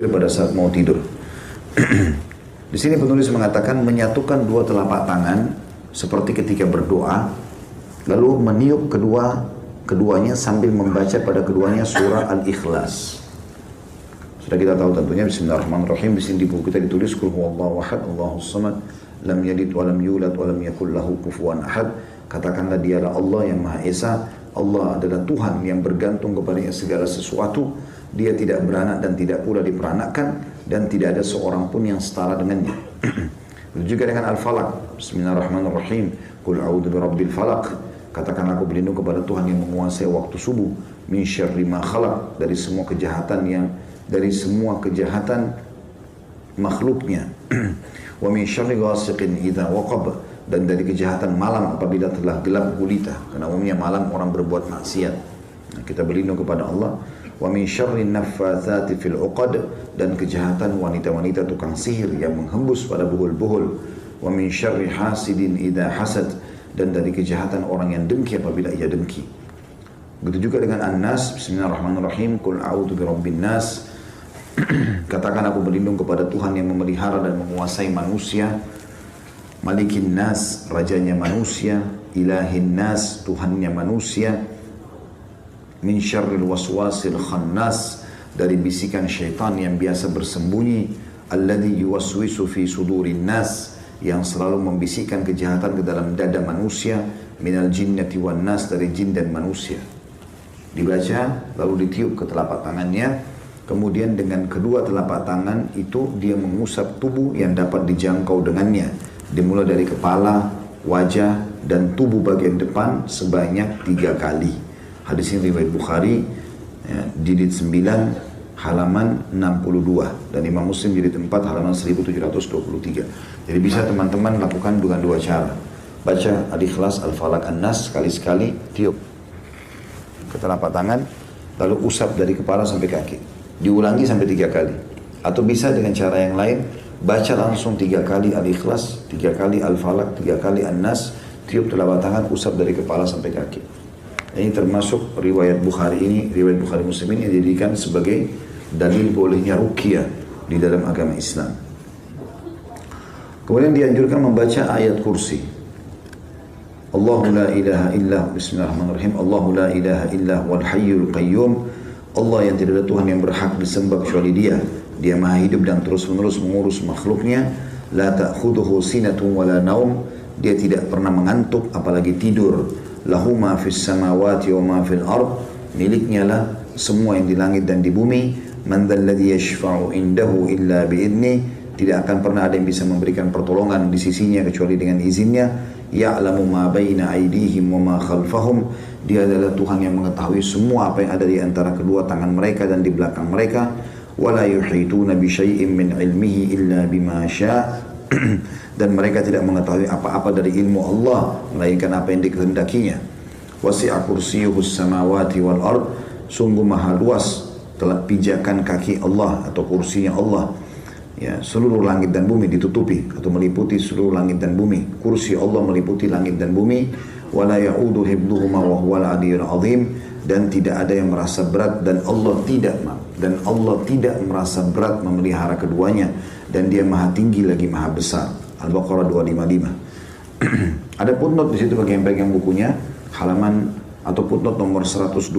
pada saat mau tidur. Di sini penulis mengatakan menyatukan dua telapak tangan seperti ketika berdoa, lalu meniup keduanya sambil membaca pada keduanya surah Al-Ikhlas. Sudah kita tahu tentunya Bismillahirrahmanirrahim. Di sini di buku kita ditulis Qul huwallahu ahad, Allahus samad, lam yalid wa lam yulad wa lam yakul lahu kufuwan ahad. Katakanlah dialah Allah yang Maha Esa. Allah adalah Tuhan yang bergantung kepadanya segala sesuatu. Dia tidak beranak dan tidak pula diperanakkan, dan tidak ada seorang pun yang setara dengannya. Begitu juga dengan Al-Falaq. Bismillahirrahmanirrahim. Qul a'udzu birabbil falaq. Katakan aku berlindung kepada Tuhan yang menguasai waktu subuh. Min syarri ma khalaq, dari semua kejahatan makhluknya. Wa min syarri ghasiqin idza waqab, dan dari kejahatan malam apabila telah gelap gulita, karena umumnya malam orang berbuat maksiat. Nah, kita berlindung kepada Allah. Wa min syarri naffatsati fil 'uqad, dan kejahatan wanita-wanita tukang sihir yang menghembus pada buhul-buhul. Wa min syarri hasidin idza hasad, dan dari kejahatan orang yang dengki apabila ia dengki. Begitu juga dengan An-Nas. Bismillahirrahmanirrahim. Qul a'udzu birabbin nas. Katakan aku berlindung kepada Tuhan yang memelihara dan menguasai manusia. Malikin nas, rajanya manusia. Ilahin nas, Tuhannya manusia. Min syarril waswasil khannas, dari bisikan syaitan yang biasa bersembunyi. Alladhi yuwaswisu fi sudurin nas, yang selalu membisikkan kejahatan ke dalam dada manusia. Minal jinnati wan nas, dari jin dan manusia. Dibaca lalu ditiup ke telapak tangannya, kemudian dengan kedua telapak tangan itu dia mengusap tubuh yang dapat dijangkau dengannya, dimulai dari kepala, wajah, dan tubuh bagian depan sebanyak 3 kali. Hadis ini riwayat Bukhari, jilid 9 halaman 62, dan Imam Muslim jilid 4 halaman 1723. Jadi bisa teman-teman lakukan dengan 2 cara. Baca Al-Ikhlas, Al-Falaq, An-Nas sekali-sekali, tiup ke telapak tangan, lalu usap dari kepala sampai kaki. Diulangi sampai 3 kali. Atau bisa dengan cara yang lain, baca langsung 3 kali Al-Ikhlas, 3 kali Al-Falaq, 3 kali An-Nas, tiup telapak tangan, usap dari kepala sampai kaki. Ini termasuk riwayat Bukhari ini, riwayat Bukhari Muslim ini yang dijadikan sebagai dalil bolehnya ruqyah di dalam agama Islam. Kemudian dianjurkan membaca ayat kursi. Allahu la ilaha illa, bismillahirrahmanirrahim. Allahu la ilaha illa wal hayyul qayyum. Allah yang tidak ada Tuhan yang berhak disembah kecuali Dia. Dia Maha hidup dan terus-menerus mengurus makhluknya. La ta'khudhuhu sinatun wala naum. Dia tidak pernah mengantuk apalagi tidur. Lahu ma fis samawati wa ma fil ard, miliknya lah semua yang di langit dan di bumi. Man dzalladzi yashfa'u indahu illa bi'idni, tidak akan pernah ada yang bisa memberikan pertolongan di sisinya kecuali dengan izinnya. Ya'lamu ma baina aydihim wa ma khalfahum, dia adalah Tuhan yang mengetahui semua apa yang ada di antara kedua tangan mereka dan di belakang mereka. Wala yuhituna bi syai'in min ilmihi illa bima syaa', dan mereka tidak mengetahui apa-apa dari ilmu Allah melainkan apa yang dikehendakinya. Wasi'a kursiyyuhus samawati wal ard, sungguh maha luas telah pijakan kaki Allah atau kursinya Allah, ya, seluruh langit dan bumi ditutupi atau meliputi seluruh langit dan bumi. Kursi Allah meliputi langit dan bumi. Wala ya'udu hibduhuma wa huwal aliyyul azim, dan tidak ada yang merasa berat dan Allah tidak merasa berat memelihara keduanya, dan Dia Maha tinggi lagi Maha besar. Al-Baqarah 255. Ada footnote di situ bagi yang pegang bukunya, halaman atau footnote nomor 127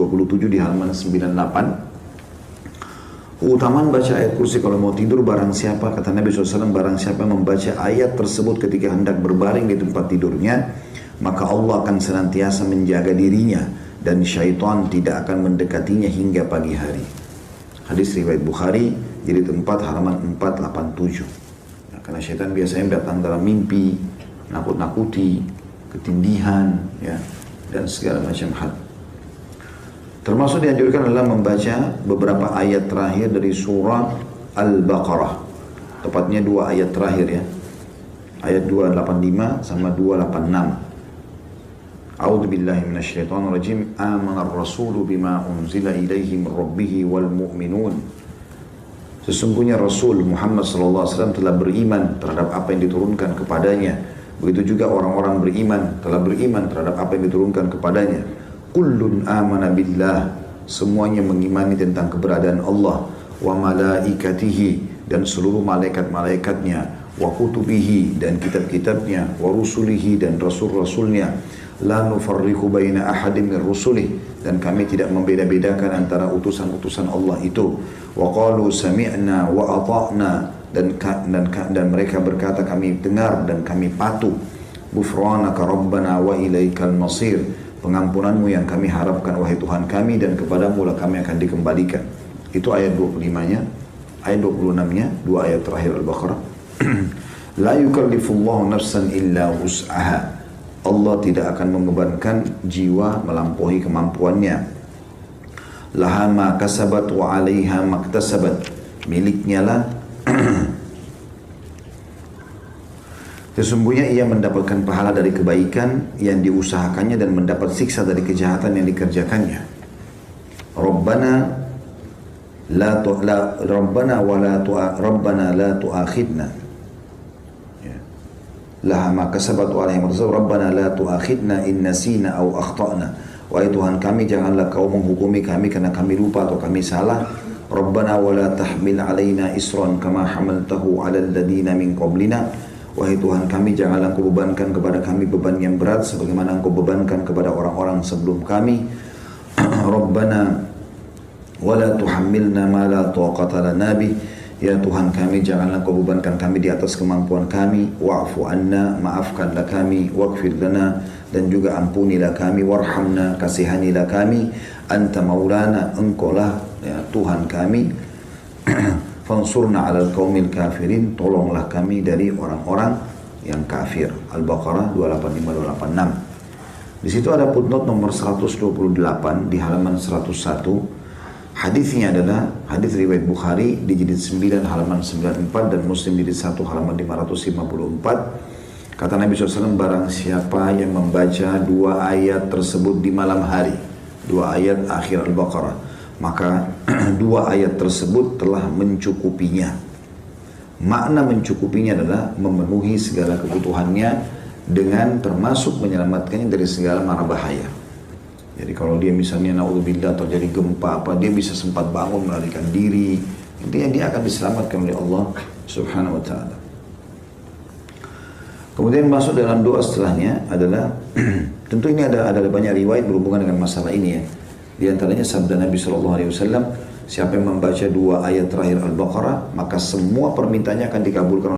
di halaman 98. Keutamaan baca ayat kursi kalau mau tidur, barang siapa, kata Nabi SAW, barang siapa membaca ayat tersebut ketika hendak berbaring di tempat tidurnya, maka Allah akan senantiasa menjaga dirinya dan syaitan tidak akan mendekatinya hingga pagi hari. Hadis riwayat Bukhari jilid 4 halaman 487. Nah, karena syaitan biasanya datang dalam mimpi, nakut-nakuti, ketindihan, ya, dan segala macam hal. Termasuk dianjurkan adalah membaca beberapa ayat terakhir dari surah Al-Baqarah. Tepatnya 2 ayat terakhir, ya. Ayat 285 sama 286. A'udzu billahi minasyaitonir rajim. Amanar rasulu bima unzila ilaihi min rabbih wal mu'minun. Sesungguhnya Rasul Muhammad SAW telah beriman terhadap apa yang diturunkan kepadanya. Begitu juga orang-orang beriman telah beriman terhadap apa yang diturunkan kepadanya. Kullun amana billah, semuanya mengimani tentang keberadaan Allah. wa malaikatihi, dan seluruh malaikat-malaikatnya, wa kutubihi, dan kitab-kitabnya, wa rusulihi, dan rasul-rasulnya, la nufarriqu baina ahadin min rusulih, dan kami tidak membeda-bedakan antara utusan-utusan Allah itu. Wa qalu sami'na wa ata'na, dan mereka berkata kami dengar dan kami patuh. Ghufranaka rabbana wa ilaikal masir, pengampunanmu yang kami harapkan wahai Tuhan kami, dan kepadamu lah kami akan dikembalikan. Itu ayat 25-nya. Ayat 26-nya, dua ayat terakhir Al-Baqarah. La yukallifullahu nafsan illa wus'aha, Allah tidak akan membebankan jiwa melampaui kemampuannya. Laha ma kasabat wa 'alaiha maktasabat, miliknya lah sesungguhnya ia mendapatkan pahala dari kebaikan yang diusahakannya dan mendapat siksa dari kejahatan yang dikerjakannya. Rabbana la tu'akhidna, laha ma kasabat wa 'alaiha maktasabat, Rabbana la tu'akhidna in nasina aw akhtana, wahai Tuhan kami janganlah kau menghukumi kami karena kami lupa atau kami salah. Rabbana wa la tahmil 'alaina isran kama hamaltahu 'alal ladina min qablina, wahai Tuhan kami janganlah engkau bebankan kepada kami beban yang berat sebagaimana engkau bebankan kepada orang-orang sebelum kami. Rabbana wa la tuhammilna ma la taqata lana bih, ya Tuhan kami janganlah engkau bebankan kami di atas kemampuan kami. Wa'fu anna, maafkanlah kami. Waghfir lana, dan juga ampunilah kami. Warhamna, kasihanilah kami. Anta maulana, engkau lah ya, Tuhan kami. Fansurna 'alal qaumil kafirin, tolonglah kami dari orang-orang yang kafir. Al-Baqarah 285-286. Di situ ada footnote nomor 128 di halaman 101. Hadisnya adalah hadis riwayat Bukhari di jilid 9 halaman 94 dan Muslim jilid 1 halaman 554. Kata Nabi SAW, barang siapa yang membaca dua ayat tersebut di malam hari, dua ayat akhir Al-Baqarah, maka dua ayat tersebut telah mencukupinya. Makna mencukupinya adalah memenuhi segala kebutuhannya dengan termasuk menyelamatkannya dari segala mara bahaya. Jadi kalau dia misalnya naudzubillah terjadi gempa apa, dia bisa sempat bangun melarikan diri. Intinya dia akan diselamatkan oleh Allah Subhanahu wa taala. Kemudian masuk dalam doa setelahnya adalah tentu ini ada banyak riwayat berhubungan dengan masalah ini ya. Di antaranya sabda Nabi SAW, siapa yang membaca dua ayat terakhir Al-Baqarah, maka semua permintaannya akan dikabulkan